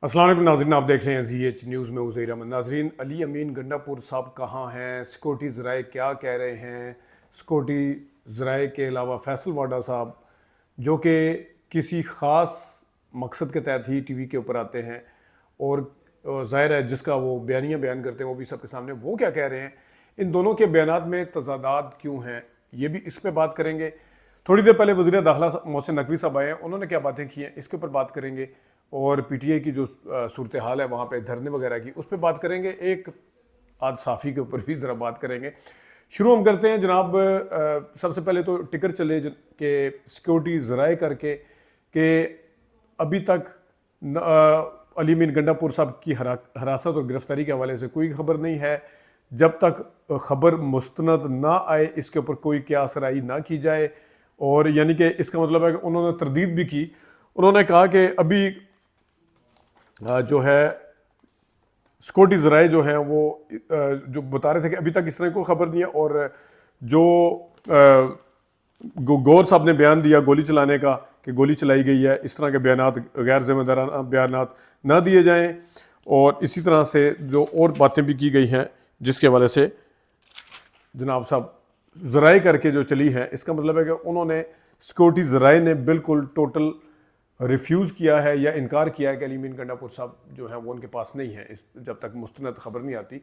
अस्सलाम वालेकुम नाज़रीन, आप देख रहे हैं ZH न्यूज़ में उज़ैर अहमद। नाज़रीन, अली अमीन गंडापुर साहब कहाँ हैं? सिक्योरिटी ज़राए क्या कह रहे हैं? सिक्योरिटी ज़राए के अलावा फैसल वाडा साहब, जो कि किसी ख़ास मकसद के तहत ही टीवी के ऊपर आते हैं और ज़ाहिर है जिसका वो बयानियाँ बयान करते हैं वो भी सबके सामने, वो क्या कह रहे हैं? इन दोनों के बयानात में तज़ादात क्यों हैं? ये भी इस पर बात करेंगे। थोड़ी देर पहले वज़ीर दाखिला मोहसिन नकवी साहब आए हैं, उन्होंने क्या बातें की हैं इसके ऊपर बात करेंगे। और पीटीआई की जो सूरत हाल है वहाँ पे धरने वगैरह की, उस पर बात करेंगे। एक आद साफ़ी के ऊपर भी ज़रा बात करेंगे। शुरू हम करते हैं जनाब, सबसे पहले तो टिकर चले कि सिक्योरिटी ज़राए करके कि अभी तक अली अमीन गंडापुर साहब की हरासत और गिरफ्तारी के हवाले से कोई खबर नहीं है। जब तक खबर मुस्तनद ना आए इसके ऊपर कोई क्यास राई ना की जाए। और यानी कि इसका मतलब है कि उन्होंने तरदीद भी की। उन्होंने कहा कि अभी जो है सिक्योरिटी ज़राए जो हैं वो जो बता रहे थे कि अभी तक इस तरह कोई खबर नहीं है। और जो गौर साहब ने बयान दिया गोली चलाने का कि गोली चलाई गई है, इस तरह के बयानात, गैर जिम्मेदाराना बयानात ना दिए जाएं। और इसी तरह से जो और बातें भी की गई हैं जिसके हवाले से जनाब साहब ज़राए करके जो चली है, इसका मतलब है कि उन्होंने सिक्योरिटी ज़राए ने बिल्कुल टोटल रिफ्यूज़ किया है या इनकार किया है कि अली अमीन गंडापुर साहब जो है वो उनके पास नहीं है इस जब तक मुस्तनद खबर नहीं आती।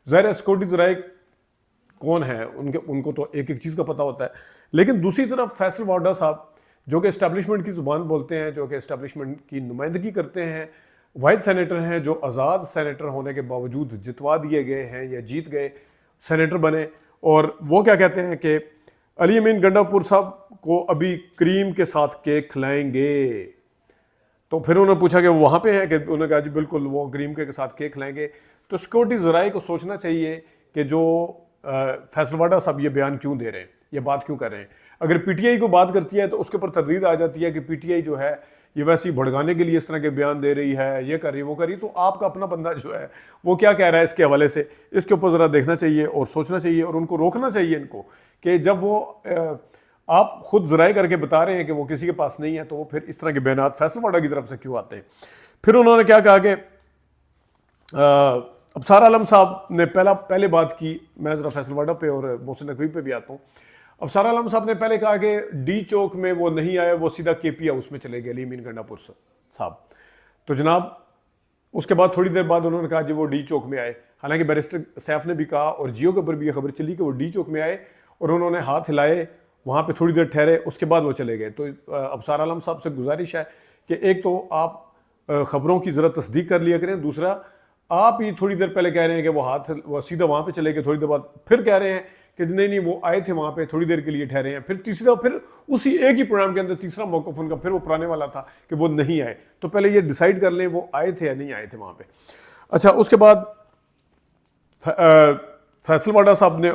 ज़ाहिर है सिक्योरिटी ज़राए कौन है, उनको तो एक एक चीज़ का पता होता है। लेकिन दूसरी तरफ फैसल वाडा साहब जो कि इस्टेब्लिशमेंट की ज़ुबान बोलते हैं, जो कि इस्टेब्लिशमेंट की नुमाइंदगी करते हैं, वाहिद सेनेटर हैं जो आज़ाद सेनेटर होने के बावजूद जितवा दिए गए हैं या जीत गए सेनेटर बने। और वो क्या कहते हैं कि अली अमीन गंडापुर साहब को अभी क्रीम के साथ केक खिलाएंगे। तो फिर उन्होंने पूछा कि वो वहाँ पे है, कि उन्होंने कहा जी बिल्कुल वो क्रीम के साथ केक खिलाएंगे। तो सिक्योरिटी ज़राए को सोचना चाहिए कि जो फैसल वाडा साहब ये बयान क्यों दे रहे हैं, ये बात क्यों कर रहे हैं। अगर पीटीआई को बात करती है तो उसके ऊपर तरदीद आ जाती है कि पीटीआई जो है ये वैसे ही भड़काने के लिए इस तरह के बयान दे रही है, ये कर रही वो कर रही। तो आपका अपना बंदा जो है वो क्या कह रहा है इसके हवाले से, इसके ऊपर ज़रा देखना चाहिए और सोचना चाहिए और उनको रोकना चाहिए इनको, कि जब वो आप खुद ज़राए करके बता रहे हैं कि वो किसी के पास नहीं है, तो वो फिर इस तरह के बयान फैसल वाडा की तरफ से क्यों आते हैं। फिर उन्होंने क्या कहा कि अबसार आलम साहब ने पहले बात की। मैं ज़रा फैसल वाडा पे और मोहसिन नकवी पे भी आता हूँ। अबसार आलम साहब ने पहले कहा कि डी चौक में वो नहीं आए, वो सीधा केपी हाउस में चले गए अली अमीन गंडापुर साहब। तो जनाब उसके बाद थोड़ी देर बाद उन्होंने कहा जी वो डी चौक में आए। हालांकि बैरिस्टर सैफ ने भी कहा और जियो के ऊपर भी ये खबर चली कि वो डी चौक में आए और उन्होंने हाथ हिलाए, वहाँ पे थोड़ी देर ठहरे, उसके बाद वो चले गए। तो अबसार आलम साहब से गुजारिश है कि एक तो आप ख़बरों की ज़रा तस्दीक कर लिया करें, दूसरा आप ही थोड़ी देर पहले कह रहे हैं कि वो सीधा वहाँ पे चले गए, थोड़ी देर बाद फिर कह रहे हैं कि नहीं वो आए थे वहाँ पे थोड़ी देर के लिए ठहरे हैं, फिर तीसरा फिर उसी एक ही प्रोग्राम के अंदर तीसरा मौक़िफ़ उनका फिर वो पुराने वाला था कि वो नहीं आए। तो पहले ये डिसाइड कर लें वो आए थे या नहीं आए थे वहाँ पे। अच्छा, उसके बाद फैसल वाडा साहब ने,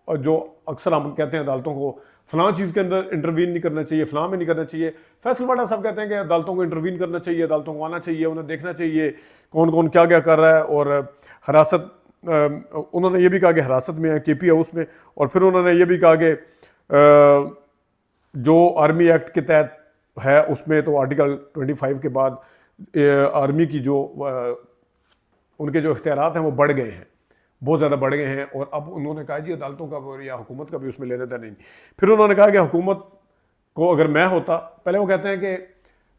जो अक्सर हम कहते हैं अदालतों को फ़लाँ चीज़ के अंदर इंटरवीन नहीं करना चाहिए, फ़लाँ में नहीं करना चाहिए, फैसल वाडा साहब कहते हैं कि अदालतों को इंटरवीन करना चाहिए, अदालतों को आना चाहिए, उन्हें देखना चाहिए कौन कौन क्या क्या कर रहा है। और हरासत, उन्होंने ये भी कहा कि हिरासत में है केपी हाउस में। और फिर उन्होंने ये भी कहा कि जो आर्मी एक्ट के तहत है उसमें तो आर्टिकल 25 के बाद आर्मी की जो उनके जो इख्तियारात हैं वो बढ़ गए हैं, बहुत ज़्यादा बढ़ गए हैं। और अब उन्होंने कहा जी अदालतों का या हुकूमत का भी उसमें लेने देना नहीं। फिर उन्होंने कहा कि हुकूमत को अगर मैं होता, पहले वो कहते हैं कि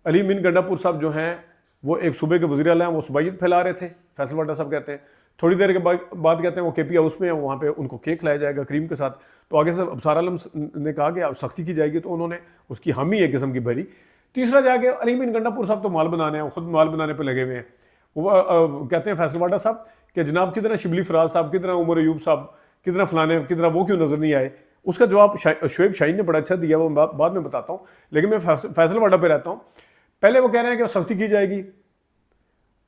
अली अमीन गंडापुर साहब जो हैं वो एक सूबे के वज़ीर आला हैं, वो सूबाइत फैला रहे थे, फैसल वाडा साहब कहते हैं। थोड़ी देर के बाद कहते हैं वो केपी हाउस में है, वहाँ पे उनको केक खिलाया जाएगा क्रीम के साथ। तो आगे से अबसार आलम ने कहा कि अब सख्ती की जाएगी, तो उन्होंने उसकी हामी एक किस्म की भरी। तीसरा जाके अली अमीन गंडापुर साहब तो माल बनाने हैं, खुद माल बनाने पर लगे हुए हैं। वो कहते हैं फैसल वाडा साहब कि जनाब कितना शिबली फराज साहब, कितना उमर अयूब साहब, कितना फलाने, कितना वो क्यों नज़र नहीं आए। उसका जवाब शुएब शाहीन ने बड़ा अच्छा दिया, वो बाद में बताता हूँ। लेकिन मैं फैसल वाडा पे रहता हूँ। पहले वो कह रहे हैं कि सख्ती की जाएगी।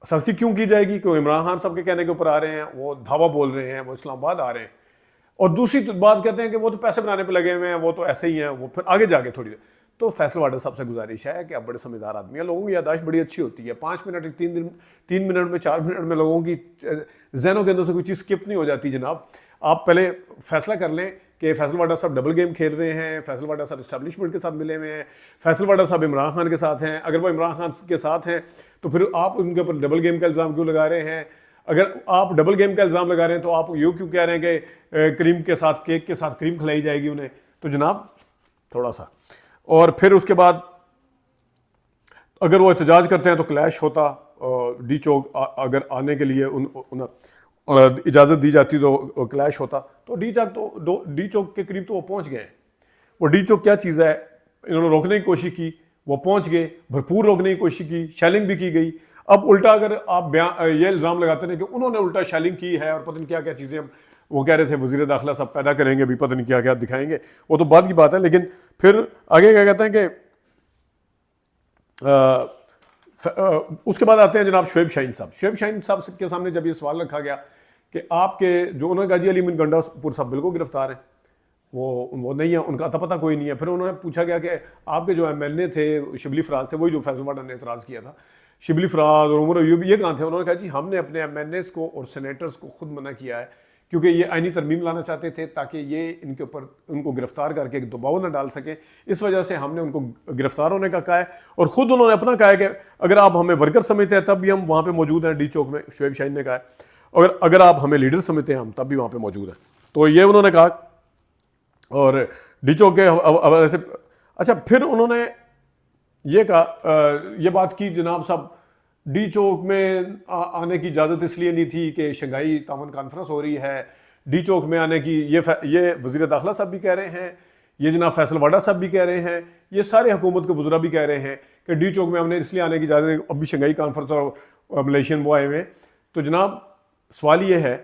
सख्ती क्यों की जाएगी? क्यों इमरान खान साहब के कहने के ऊपर आ रहे हैं, वो धावा बोल रहे हैं, वो इस्लामाबाद आ रहे हैं। और दूसरी बात कहते हैं कि वो तो पैसे बनाने पे लगे हुए हैं, वो तो ऐसे ही हैं, वो फिर आगे जाके थोड़ी देर। तो फैसल वाडा साहब से गुजारिश है कि आप बड़े समझदार आदमी हैं, लोगों की यादाश्त बड़ी अच्छी होती है, 5 मिनट 3 मिनट में 4 मिनट में लोगों की जहनों के अंदर से कोई चीज़ स्किप नहीं हो जाती जनाब। आप पहले फैसला कर लें कि फैसल वाडा साहब डबल गेम खेल रहे हैं, फैसल वाडा साहब इस्टेब्लिशमेंट के साथ मिले हुए हैं, फैसल वाडा साहब इमरान खान के साथ हैं। अगर वो इमरान खान के साथ हैं तो फिर आप उनके ऊपर डबल गेम का इल्ज़ाम क्यों लगा रहे हैं? अगर आप डबल गेम का इल्ज़ाम लगा रहे हैं तो आप यूँ क्यों कह रहे हैं कि क्रीम के साथ, केक के साथ क्रीम खिलाई जाएगी उन्हें? तो जनाब थोड़ा सा, और फिर उसके बाद अगर वो एहतजाज करते हैं तो क्लैश होता। डी चौक अगर आने के लिए उन इजाज़त दी जाती तो क्लैश होता। तो डी चौक के करीब तो वो पहुंच गए। वो डी चौक क्या चीज़ है, इन्होंने रोकने की कोशिश की, वो पहुंच गए, भरपूर रोकने की कोशिश की, शेलिंग भी की गई। अब उल्टा अगर आप ये इल्ज़ाम लगाते हैं कि उन्होंने उल्टा शेलिंग की है और पता नहीं क्या क्या चीज़ें, वो कह रहे थे वज़ीर दाखिला सब पैदा करेंगे, अभी पता नहीं क्या क्या दिखाएंगे, वो तो बाद की बात है। लेकिन फिर आगे क्या कहते हैं कि उसके बाद आते हैं जनाब शुएब शाहीन साहब। शुएब शाहीन साहब के सामने जब ये सवाल रखा गया कि आपके जो उन्होंने कहा जी अली अमीन गंडापुर साहब बिल्कुल गिरफ्तार हैं, वो नहीं है, उनका अता पता कोई नहीं है। फिर उन्होंने पूछा गया कि आपके जो MLA थे शिबली फराज थे, वही जो फैसल वाडा ने एतराज़ किया था, शिबली फराज और उमर अयूब ये कहाँ थे? उन्होंने कहा जी हमने अपने MLAs को और सेनेटर्स को खुद मना किया है क्योंकि ये आईनी तरमीम लाना चाहते थे ताकि ये इनके ऊपर उनको गिरफ्तार करके एक दबाव ना डाल सके, इस वजह से हमने उनको गिरफ्तार होने का कहा है। और ख़ुद उन्होंने अपना कहा है कि अगर आप हमें वर्कर समझते हैं तब भी हम वहाँ पे मौजूद हैं। डी चौक में शुएब शाहीन ने कहा है, और अगर आप हमें लीडर समझते हैं हम तब भी वहाँ पे मौजूद हैं। तो ये उन्होंने कहा। और डी चौक के ऐसे अच्छा, फिर उन्होंने ये कहा, ये बात की जनाब साहब डी चौक में आने की इजाज़त इसलिए नहीं थी कि शंघाई तावन कॉन्फ्रेंस हो रही है, डी चौक में आने की ये वज़ीर दाखिला साहब भी कह रहे हैं, ये जनाब फैसल वाडा साहब भी कह रहे हैं, ये सारे हुकूमत के वज़रा भी कह रहे हैं कि डी चौक में हमने इसलिए आने की इजाज़त, अभी शंघाई कॉन्फ्रेंस और मलेशियन वो आए हुए। तो जनाब सवाल ये है,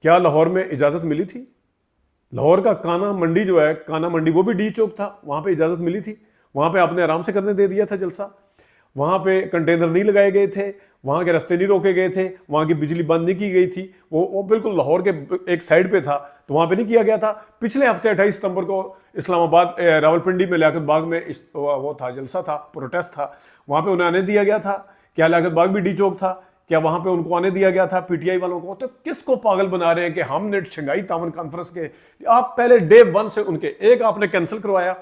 क्या लाहौर में इजाज़त मिली थी? लाहौर का काना मंडी जो है, काना मंडी वो भी डी चौक था, वहाँ पे इजाज़त मिली थी, वहाँ पे आपने आराम से करने दे दिया था जलसा, वहाँ पे कंटेनर नहीं लगाए गए थे, वहाँ के रास्ते नहीं रोके गए थे, वहाँ की बिजली बंद नहीं की गई थी, वो बिल्कुल लाहौर के एक साइड पे था, तो वहाँ पे नहीं किया गया था। पिछले हफ्ते 28 सितंबर को इस्लामाबाद रावलपिंडी में लियाकत बाग में वो था, जलसा था, प्रोटेस्ट था, वहाँ पे उन्हें आने दिया गया था। क्या लियाकत बाग भी डी चौक था? क्या वहाँ पे उनको आने दिया गया था PTI वालों को? तो किसको पागल बना रहे हैं कि हमने शंघाई तावन कॉन्फ्रेंस के, आप पहले डे 1 से उनके एक आपने कैंसिल करवाया,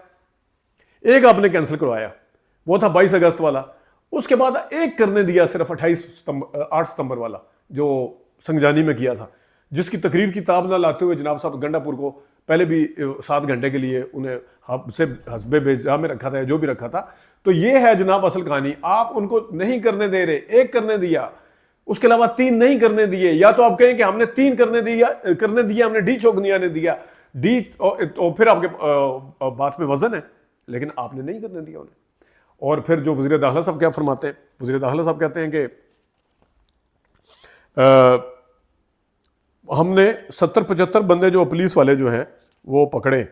वो था 22 अगस्त वाला, उसके बाद एक करने दिया सिर्फ 8 सितंबर वाला जो संगजानी में किया था, जिसकी तकरीर की ताब ना लाते हुए जनाब साहब गंडापुर को पहले भी 7 घंटे के लिए उन्हें हस्बे बेजा में रखा था, जो भी रखा था। तो ये है जनाब असल कहानी। आप उनको नहीं करने दे रहे, एक करने दिया, उसके अलावा 3 नहीं करने दिए। या तो आप कहें कि हमने 3 करने दिया, हमने डी चौक नहीं आने दिया, डी तो फिर आपके बात में वजन है, लेकिन आपने नहीं करने दिया उन्हें। और फिर जो वज़ीर दाखिला साहब क्या फरमाते हैं, वज़ीर दाखिला साहब कहते हैं कि हमने 70-75 बंदे जो पुलिस वाले जो हैं वो पकड़े,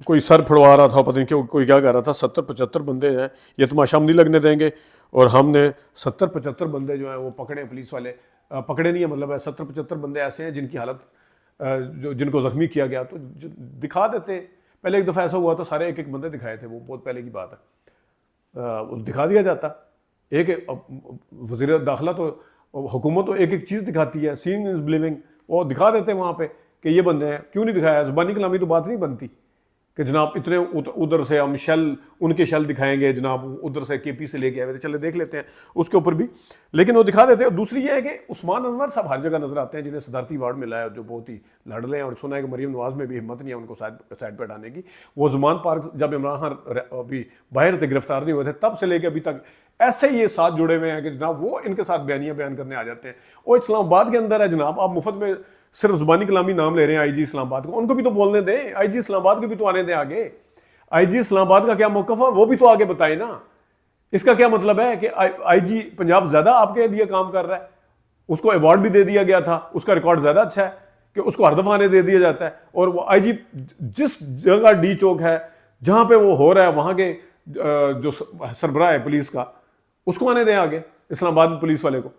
कोई सर फड़वा रहा था, पता नहीं क्यों, कोई क्या कह रहा था, 70-75 बंदे हैं, ये तमाशा हम नहीं लगने देंगे, और हमने 70-75 बंदे जो हैं वो पकड़े, पुलिस वाले पकड़े नहीं है, मतलब है 70-75 बंदे ऐसे हैं जिनकी हालत जिनको ज़ख्मी किया गया। तो दिखा देते, पहले एक दफ़ा ऐसा हुआ था, सारे एक बंदे दिखाए थे, वो बहुत पहले की बात है, दिखा दिया जाता। एक वज़ीर दाखिला तो हुकूमत तो एक चीज़ दिखाती है, सीइंग इज़ बिलीविंग, वो दिखा देते हैं वहाँ पे कि ये बंदे हैं। क्यों नहीं दिखाया? ज़ुबानी कलामी तो बात नहीं बनती कि जनाब इतने उधर से हम उनके शल दिखाएंगे, जनाब उधर से KP से लेके आए थे, चले देख लेते हैं उसके ऊपर भी, लेकिन वो दिखा देते हैं। और दूसरी ये है कि उस्मान अनवर साहब हर जगह नजर आते हैं, जिन्हें सदारती अवार्ड मिला है, जो बहुत ही लड़ रहे हैं, और सुना है कि मरीम नवाज में भी हिम्मत नहीं है उनको साइड पर हटाने की। वो ज़ुमान पार्क जब इमरान खान अभी बाहर थे, गिरफ्तार नहीं हुए थे, तब से लेके अभी तक ऐसे ही ये साथ जुड़े हुए हैं कि जनाब वो इनके साथ बयान करने आ जाते हैं। वो इस्लामाबाद के अंदर है जनाब, आप मुफ्त में सिर्फ ज़ुबानी कलामी नाम ले रहे हैं IG इस्लामाबाद को, उनको भी तो बोलने दें, IG इस्लामाबाद को भी तो आने दें आगे। IG इस्लामाबाद का क्या मौक़िफ़ है वो भी तो आगे बताए ना। इसका क्या मतलब है कि IG पंजाब ज़्यादा आपके लिए काम कर रहा है, उसको अवार्ड भी दे दिया गया था, उसका रिकॉर्ड ज़्यादा अच्छा है कि उसको हर दफ़ा आने दे दिया जाता है, और वो IG जिस जगह डी चौक है जहाँ पे वो हो रहा है, वहाँ के जो सरबराह है पुलिस का, उसको आने दें आगे, इस्लामाबाद पुलिस वाले को,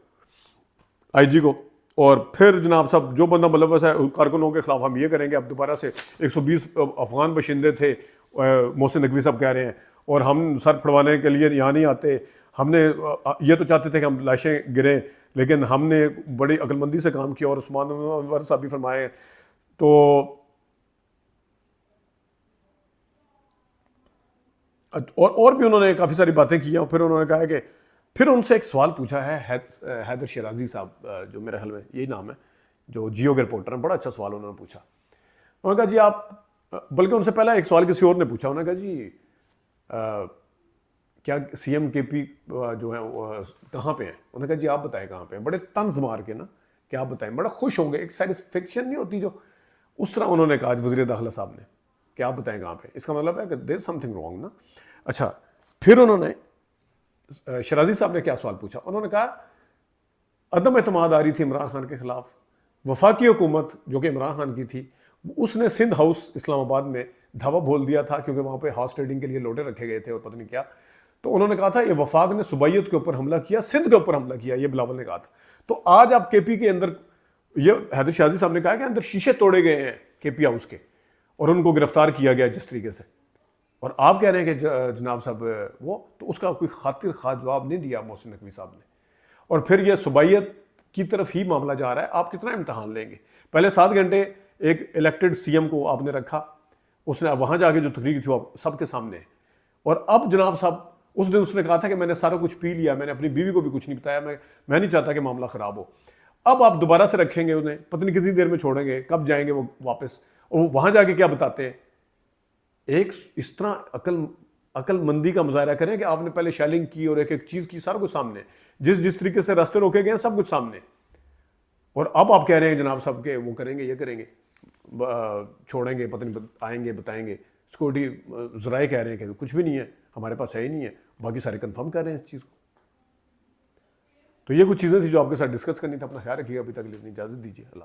IG को। और फिर जनाब साहब जो बंदा मुलव्वस है कारकुनों के खिलाफ हम ये करेंगे। अब दोबारा से 120 अफगान बशिंदे थे, मोहसिन नकवी साहब कह रहे हैं, और हम सर फड़वाने के लिए यहाँ नहीं आते। हमने ये तो चाहते थे कि हम लाशें गिरें, लेकिन हमने बड़ी अक्लमंदी से काम किया, और उस्मान अनवर साहब भी फरमाए। तो और भी उन्होंने काफ़ी सारी बातें की हैं। और फिर उन्होंने कहा है कि फिर उनसे एक सवाल पूछा है हैदर शराजी साहब, जो मेरे ख्याल में यही नाम है, जो जियो के रिपोर्टर हैं। बड़ा अच्छा सवाल उन्होंने पूछा। उन्होंने कहा जी आप, बल्कि उनसे पहला एक सवाल किसी और ने पूछा। उन्होंने कहा जी क्या CM KP जो है कहाँ पे हैं? उन्होंने कहा जी आप बताएं कहाँ पे हैं। बड़े तंज मार के ना कि आप बताएं, बड़ा खुश होंगे, एक सेटिस्फेक्शन नहीं होती जो, उस तरह उन्होंने कहा वज़ीर दाखिला साहब ने कि आप बताएं कहाँ पे। इसका मतलब है कि देयर समथिंग रॉन्ग ना। अच्छा, फिर उन्होंने शराजी साहब ने क्या सवाल पूछा? उन्होंने कहा अदम एतमाद आ रही थी इमरान खान के खिलाफ। वफाकी हुकूमत जो कि इमरान खान की थी, उसने सिंध हाउस इस्लामाबाद में धावा बोल दिया था, क्योंकि वहाँ पे हॉर्स ट्रेडिंग के लिए लोटे रखे गए थे और पता नहीं क्या। तो उन्होंने कहा था ये वफाक ने सुबैयत के ऊपर हमला किया, सिंध के ऊपर हमला किया, ये बिलावल ने कहा था। तो आज आप KP के अंदर, ये हैदर शाजी साहब ने कहा कि अंदर शीशे तोड़े गए हैं KP हाउस के, और उनको गिरफ्तार किया गया जिस तरीके से। और आप कह रहे हैं कि जनाब साहब वो, तो उसका कोई खातिर खा जवाब नहीं दिया मोहसिन नकवी साहब ने। और फिर ये सुबैयत की तरफ ही मामला जा रहा है। आप कितना इम्तहान लेंगे? पहले 7 घंटे एक इलेक्टेड CM को आपने रखा, उसने वहाँ जाके जो तकरीर थी वो सबके सामने है। और अब जनाब साहब, उस दिन उसने कहा था कि मैंने सारा कुछ पी लिया, मैंने अपनी बीवी को भी कुछ नहीं बताया, मैं नहीं चाहता कि मामला ख़राब हो। अब आप दोबारा से रखेंगे उन्हें, पता नहीं कितनी देर में छोड़ेंगे, कब जाएंगे वो वापस, और वहाँ जाके क्या बताते हैं? एक इस तरह अकलमंदी का मुजाहरा करें कि आपने पहले शेलिंग की और एक एक चीज़ की, सारा कुछ सामने, जिस तरीके से रास्ते रोके गए सब कुछ सामने। और अब आप कह रहे हैं जनाब साहब के वो करेंगे, ये करेंगे, छोड़ेंगे, पता नहीं आएंगे बताएंगे। सिक्योरिटी ज़राए कह रहे हैं कि कुछ भी नहीं है, हमारे पास है ही नहीं है, बाकी सारे कंफर्म कर रहे हैं इस चीज़ को। तो ये कुछ चीज़ें थी जो आपके साथ डिस्कस करनी था। अपना ख्याल रखिएगा, अभी तक के लिए इजाज़त दीजिए। अल्लाह।